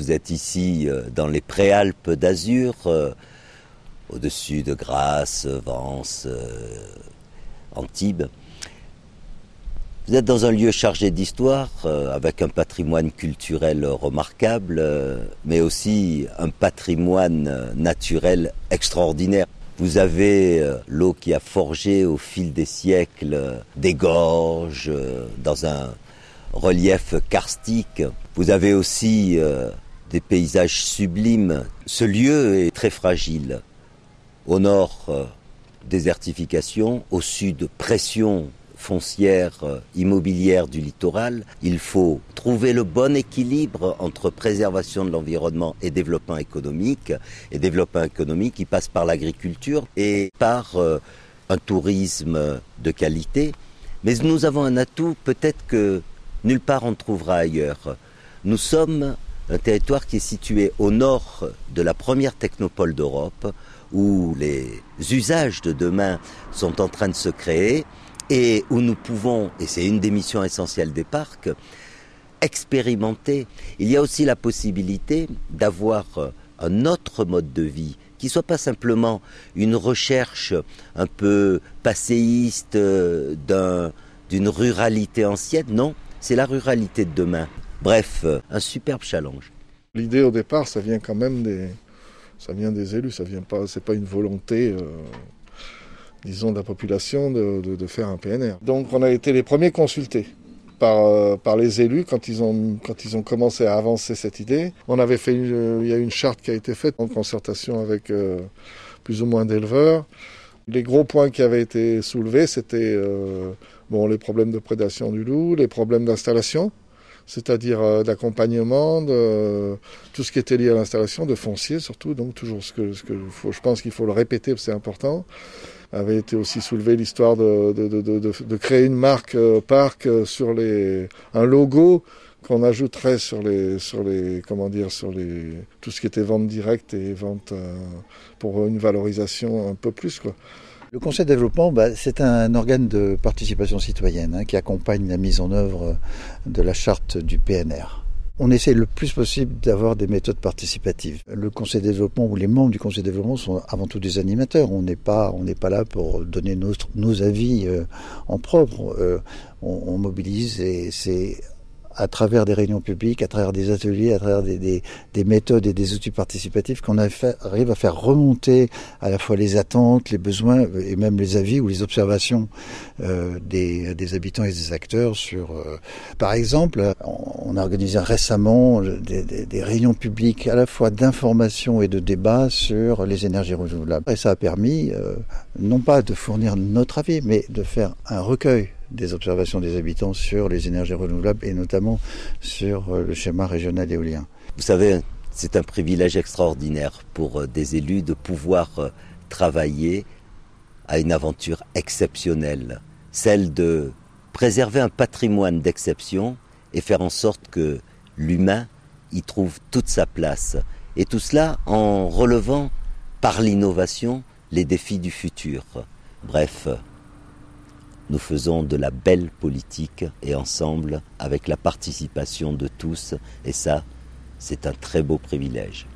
vous êtes ici dans les préalpes d'Azur, au-dessus de Grasse, Vence, Antibes. Vous êtes dans un lieu chargé d'histoire, avec un patrimoine culturel remarquable, mais aussi un patrimoine naturel extraordinaire. Vous avez l'eau qui a forgé au fil des siècles des gorges, dans un relief karstique. Vous avez aussi des paysages sublimes. Ce lieu est très fragile. Au nord, désertification. Au sud, pression foncière, immobilière du littoral. Il faut trouver le bon équilibre entre préservation de l'environnement et développement économique. Et développement économique qui passe par l'agriculture et par un tourisme de qualité. Mais nous avons un atout, peut-être que nulle part on trouvera ailleurs. Nous sommes un territoire qui est situé au nord de la première technopole d'Europe, où les usages de demain sont en train de se créer et où nous pouvons, et c'est une des missions essentielles des parcs, expérimenter. Il y a aussi la possibilité d'avoir un autre mode de vie qui ne soit pas simplement une recherche un peu passéiste d'une ruralité ancienne, non, c'est la ruralité de demain. Bref, un superbe challenge. L'idée au départ, ça vient quand même ça vient des élus, c'est pas une volonté, disons, de la population de faire un PNR. Donc on a été les premiers consultés par les élus quand ils ont commencé à avancer cette idée. On avait fait il y a une charte qui a été faite en concertation avec plus ou moins d'éleveurs. Les gros points qui avaient été soulevés, c'était les problèmes de prédation du loup, les problèmes d'installation, c'est-à-dire d'accompagnement, de tout ce qui était lié à l'installation, de foncier surtout, donc toujours je pense qu'il faut le répéter, parce que c'est important. Avait été aussi soulevé l'histoire de créer une marque parc sur un logo qu'on ajouterait sur tout ce qui était vente directe et vente pour une valorisation un peu plus, quoi. Le conseil de développement, c'est un organe de participation citoyenne qui accompagne la mise en œuvre de la charte du PNR. On essaie le plus possible d'avoir des méthodes participatives. Le conseil de développement ou les membres du conseil de développement sont avant tout des animateurs. On n'est pas là pour donner nos avis en propre. On mobilise et c'est à travers des réunions publiques, à travers des ateliers, à travers des méthodes et des outils participatifs qu'on arrive à faire remonter à la fois les attentes, les besoins et même les avis ou les observations des habitants et des acteurs sur... Par exemple, on a organisé récemment des réunions publiques à la fois d'information et de débat sur les énergies renouvelables. Et ça a permis non pas de fournir notre avis, mais de faire un recueil des observations des habitants sur les énergies renouvelables et notamment sur le schéma régional éolien. Vous savez, c'est un privilège extraordinaire pour des élus de pouvoir travailler à une aventure exceptionnelle, celle de préserver un patrimoine d'exception et faire en sorte que l'humain y trouve toute sa place. Et tout cela en relevant par l'innovation les défis du futur. Bref, nous faisons de la belle politique et ensemble avec la participation de tous, et ça, c'est un très beau privilège.